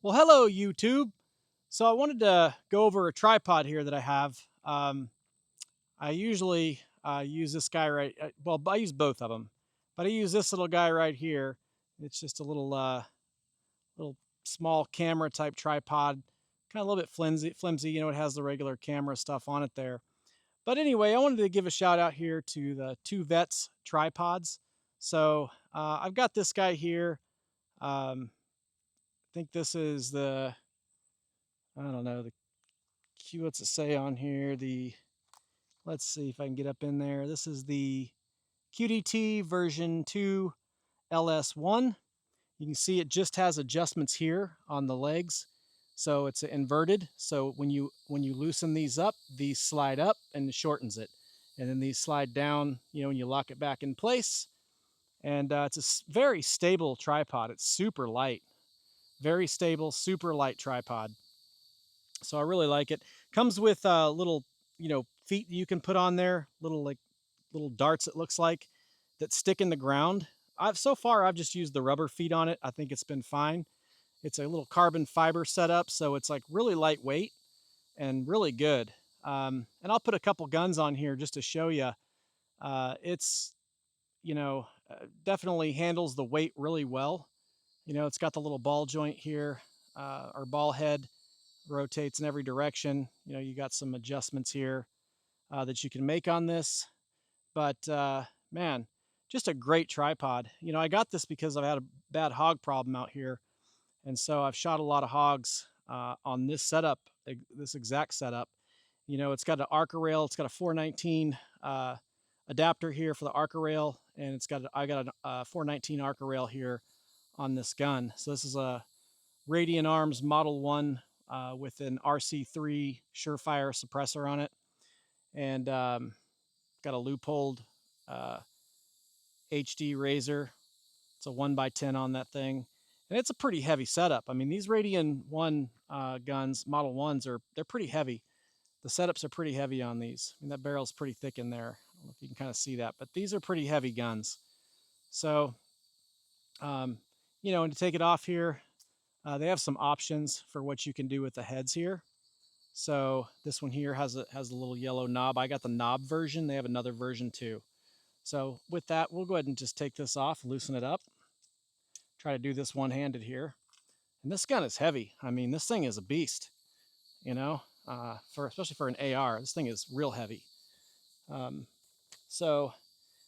Well, hello, YouTube. So I wanted to go over a tripod here that I have. I usually use this guy well, I use both of them, but I use this little guy right here. It's just a little small camera type tripod, kind of a little bit flimsy. You know, it has the regular camera stuff on it there. But anyway, I wanted to give a shout out here to the Two Vets tripods. So I've got this guy here. I think this is I don't know, what's it say on here? Let's see if I can get up in there. This is the QDT version 2 LS1. You can see it just has adjustments here on the legs. So it's inverted. So when you loosen these up, these slide up and it shortens it. And then these slide down, when you lock it back in place. And it's a very stable tripod. It's super light, very stable, super light tripod. So I really like it. Comes with little, feet you can put on there, little darts it looks like that stick in the ground. So far I've just used the rubber feet on it. I think it's been fine. It's a little carbon fiber setup, so it's like really lightweight and really good. And I'll put a couple guns on here just to show you. It's definitely handles the weight really well. It's got the little ball joint here, or ball head, rotates in every direction. You got some adjustments here that you can make on this. But man, just a great tripod. I got this because I've had a bad hog problem out here. And so I've shot a lot of hogs on this setup, this exact setup. It's got an Arca rail. It's got a 419 adapter here for the Arca rail. And I got a 419 Arca rail here on this gun. So this is a Radian Arms Model 1 with an RC3 Surefire suppressor on it. And got a loopholed HD razor. It's a 1x10 on that thing. And it's a pretty heavy setup. I mean, these Radian 1 guns, Model 1s, they're pretty heavy. The setups are pretty heavy on these. I mean, that barrel's pretty thick in there. I don't know if you can kind of see that, but these are pretty heavy guns. So, and to take it off here, they have some options for what you can do with the heads here. So this one here has a little yellow knob. I got the knob version. They have another version too. So with that, we'll go ahead and just take this off, loosen it up. Try to do this one-handed here. And this gun is heavy. I mean, this thing is a beast, especially for an AR. This thing is real heavy. So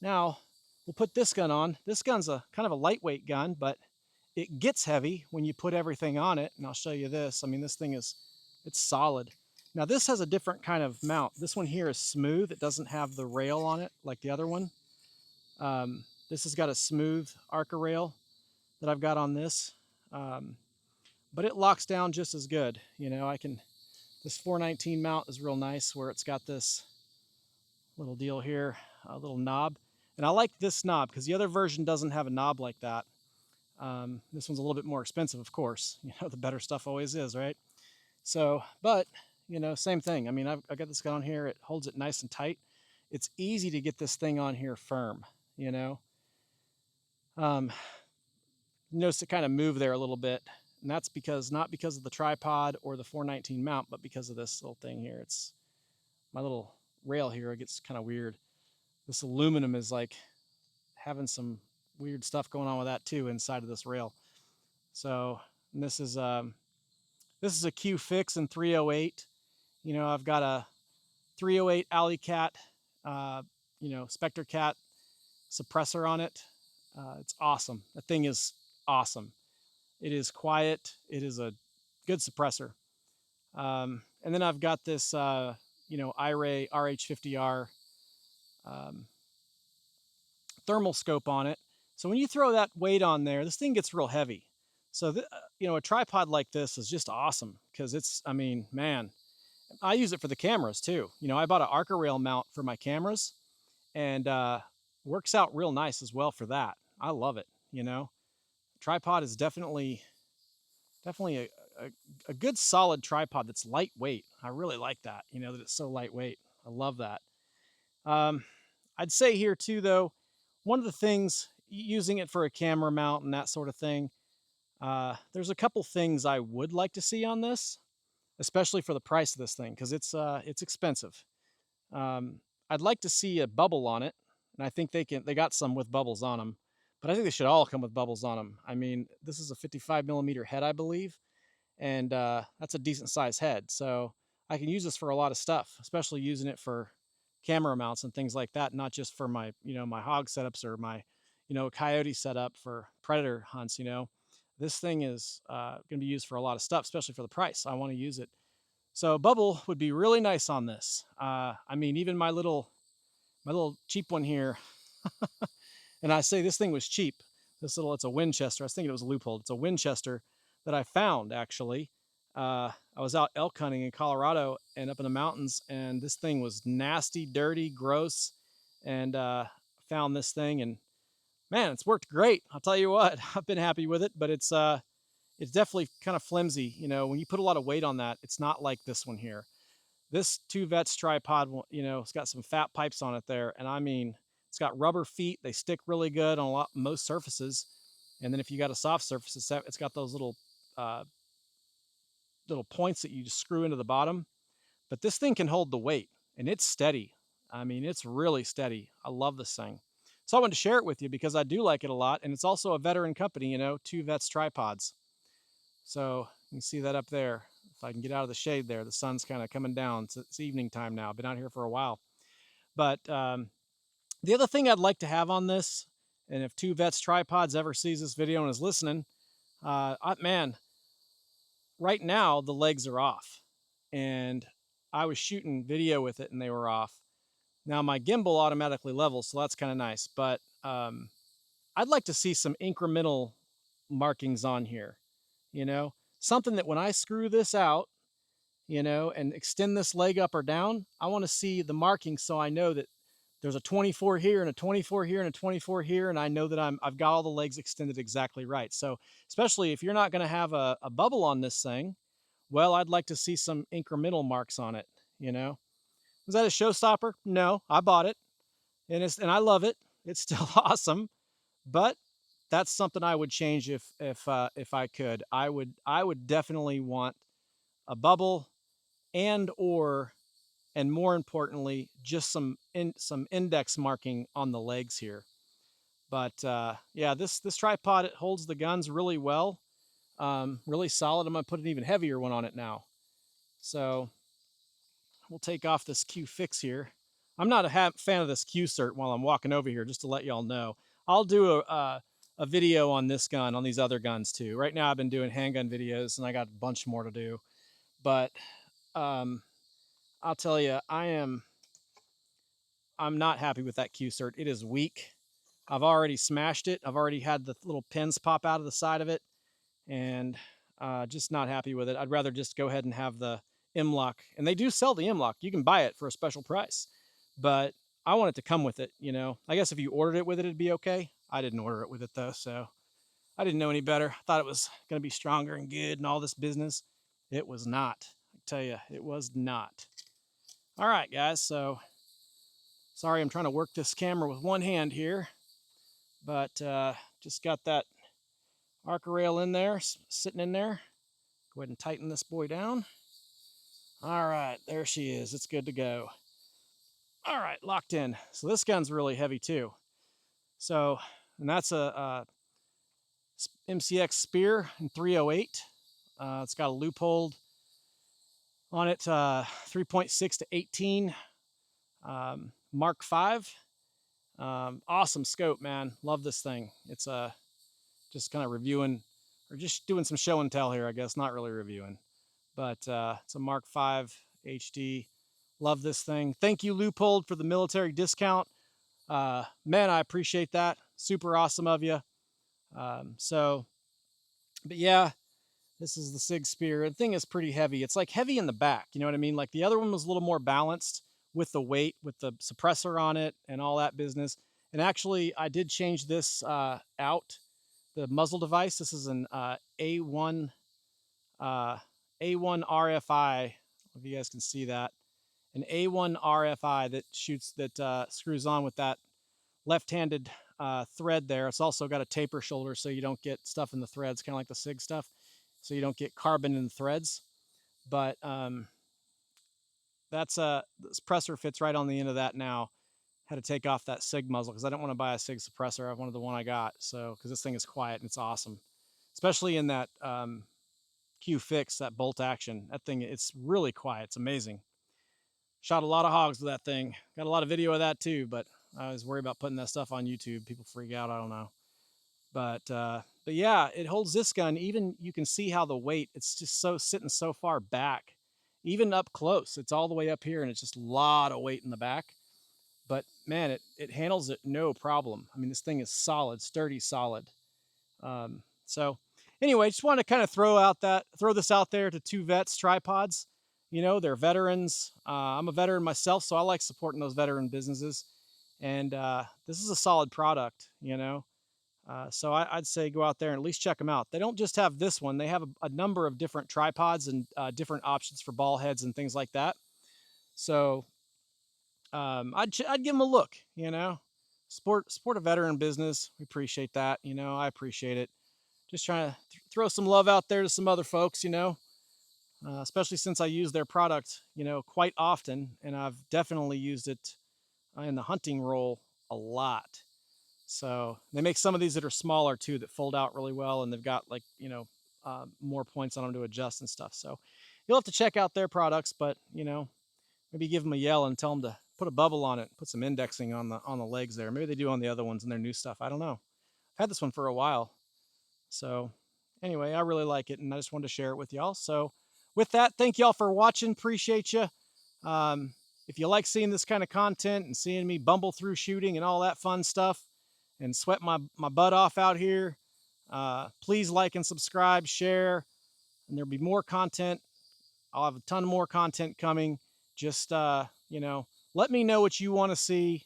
now we'll put this gun on. This gun's a kind of a lightweight gun, but it gets heavy when you put everything on it. And I'll show you this. I mean, this thing it's solid. Now this has a different kind of mount. This one here is smooth. It doesn't have the rail on it like the other one. This has got a smooth Arca rail that I've got on this. But it locks down just as good. This 419 mount is real nice where it's got this little deal here, a little knob. And I like this knob because the other version doesn't have a knob like that. This one's a little bit more expensive, of course. The better stuff always is, right? So, but, same thing. I mean, I've got this gun on here. It holds it nice and tight. It's easy to get this thing on here firm, Notice it kind of move there a little bit. And that's not because of the tripod or the 419 mount, but because of this little thing here. It's my little rail here. It gets kind of weird. This aluminum is like having some weird stuff going on with that too inside of this rail. So this is a Q Fix in 308. I've got a 308 Alley Cat, Spectre Cat suppressor on it. It's awesome. That thing is awesome. It is quiet. It is a good suppressor. And then I've got this, iRay RH50R thermal scope on it. So when you throw that weight on there, this thing gets real heavy. So, a tripod like this is just awesome because I mean, man, I use it for the cameras too. I bought an Arca rail mount for my cameras and works out real nice as well for that. I love it. Tripod is definitely a good solid tripod that's lightweight. I really like that, that it's so lightweight. I love that. I'd say here too, though, one of the things using it for a camera mount and that sort of thing, There's a couple things I would like to see on this, especially for the price of this thing, because it's expensive. Um, I'd like to see a bubble on it, and I think they got some with bubbles on them, but I think they should all come with bubbles on them. I mean, this is a 55 millimeter head, I believe, and that's a decent size head. So I can use this for a lot of stuff, especially using it for camera mounts and things like that, not just for my my hog setups or my coyote setup for predator hunts. This thing is going to be used for a lot of stuff, especially for the price. I want to use it. So bubble would be really nice on this. I mean, even my little cheap one here, and I say this thing was cheap. It's a Winchester. I was thinking it was a Loophole. It's a Winchester that I found actually. I was out elk hunting in Colorado and up in the mountains, and this thing was nasty, dirty, gross, and found this thing, and man, it's worked great. I'll tell you what, I've been happy with it, but it's definitely kind of flimsy. When you put a lot of weight on that, it's not like this one here. This Two Vets tripod, it's got some fat pipes on it there, and I mean, it's got rubber feet. They stick really good on most surfaces. And then if you got a soft surface, it's got those uh, little points that you just screw into the bottom. But this thing can hold the weight, and it's steady. I mean, it's really steady. I love this thing. So I wanted to share it with you because I do like it a lot, and it's also a veteran company, Two Vets tripods. So you can see that up there. If I can get out of the shade there, the sun's kind of coming down. It's evening time now. I've been out here for a while. But the other thing I'd like to have on this, and if Two Vets tripods ever sees this video and is listening, man, right now the legs are off. And I was shooting video with it and they were off. Now my gimbal automatically levels, so that's kind of nice. But I'd like to see some incremental markings on here, you know, something that when I screw this out, and extend this leg up or down, I want to see the markings so I know that there's a 24 here and a 24 here and a 24 here, and I know that I've got all the legs extended exactly right. So especially if you're not going to have a bubble on this thing, well, I'd like to see some incremental marks on it. Was that a showstopper? No, I bought it, and I love it. It's still awesome, but that's something I would change if I could. I would definitely want a bubble and more importantly, just some index marking on the legs here. But yeah, this tripod, it holds the guns really well, really solid. I'm gonna put an even heavier one on it now. So we'll take off this Q fix here. I'm not a fan of this Q cert while I'm walking over here, just to let y'all know. I'll do a video on this gun, on these other guns too. Right now I've been doing handgun videos and I got a bunch more to do. But um, I'll tell you, I'm not happy with that Q cert. It is weak. I've already smashed it. I've already had the little pins pop out of the side of it, and just not happy with it. I'd rather just go ahead and have the M-Lock. And they do sell the M-Lock. You can buy it for a special price, but I want it to come with it. I guess if you ordered it with it, it'd be okay. I didn't order it with it though, so I didn't know any better. I thought it was going to be stronger and good and all this business. It was not. I tell you, it was not. All right, guys, so sorry, I'm trying to work this camera with one hand here, but just got that Arca rail in there, sitting in there. Go ahead and tighten this boy down. All right, there she is. It's good to go. All right, locked in. So this gun's really heavy too. So, and that's a MCX Spear in 308. It's got a loophole on it, 3.6 to 18, Mark 5. Awesome scope, man. Love this thing. It's just kind of reviewing, or just doing some show and tell here, I guess. Not really reviewing, but it's a Mark 5 HD. Love this thing. Thank you, Loophole, for the military discount. Man, I appreciate that. Super awesome of you. But yeah, this is the Sig Spear. The thing is pretty heavy. It's like heavy in the back. You know what I mean? Like the other one was a little more balanced with the weight, with the suppressor on it and all that business. And actually, I did change this out, the muzzle device. This is an A1 A1 RFI. If you guys can see that, an A1 RFI that screws on with that left-handed thread there. It's also got a taper shoulder so you don't get stuff in the threads, kind of like the SIG stuff, so you don't get carbon in the threads. But this presser fits right on the end of that now. Had to take off that SIG muzzle because I don't want to buy a SIG suppressor. I wanted the one I got, so because this thing is quiet and it's awesome, especially in that Q fix, that bolt action. That thing, it's really quiet. It's amazing. Shot a lot of hogs with that thing. Got a lot of video of that too, but I was worried about putting that stuff on YouTube. People freak out. I don't know. But yeah, it holds this gun. Even you can see how the weight, it's just so sitting so far back. Even up close, it's all the way up here and it's just a lot of weight in the back. But man, it handles it no problem. I mean, this thing is solid, sturdy, solid. So anyway, just wanted to kind of throw this out there to two vets tripods. You know, they're veterans. I'm a veteran myself, so I like supporting those veteran businesses. And this is a solid product, you know. So I'd say go out there and at least check them out. They don't just have this one. They have a number of different tripods and different options for ball heads and things like that. So I'd give them a look, you know. Support a veteran business. We appreciate that, you know. I appreciate it. Just trying to throw some love out there to some other folks, you know. Especially since I use their product, you know, quite often, and I've definitely used it in the hunting role a lot. So they make some of these that are smaller too, that fold out really well, and they've got, like, you know, more points on them to adjust and stuff. So you'll have to check out their products, but you know, maybe give them a yell and tell them to put a bubble on it, put some indexing on the legs there. Maybe they do on the other ones in their new stuff. I don't know. I've had this one for a while. So anyway, I really like it, and I just wanted to share it with y'all. So with that, thank y'all for watching. Appreciate you. If you like seeing this kind of content and seeing me bumble through shooting and all that fun stuff and sweat my butt off out here, please like and subscribe, share, and there'll be more content. I'll have a ton more content coming. Just you know, let me know what you want to see.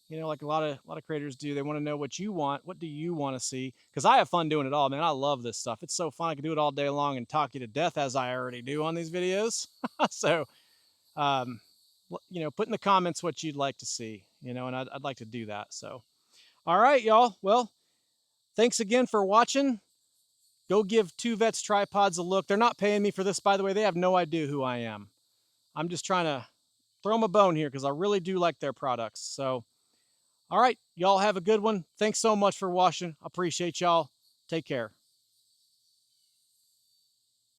You know, like a lot of creators do. They want to know what you want. What do you want to see? Because I have fun doing it all, man. I love this stuff. It's so fun. I can do it all day long and talk you to death, as I already do on these videos. So, you know, put in the comments what you'd like to see. You know, and I'd like to do that. So, all right, y'all. Well, thanks again for watching. Go give Two Vets Tripods a look. They're not paying me for this, by the way. They have no idea who I am. I'm just trying to throw them a bone here because I really do like their products. So, all right, y'all have a good one. Thanks so much for watching. I appreciate y'all. Take care.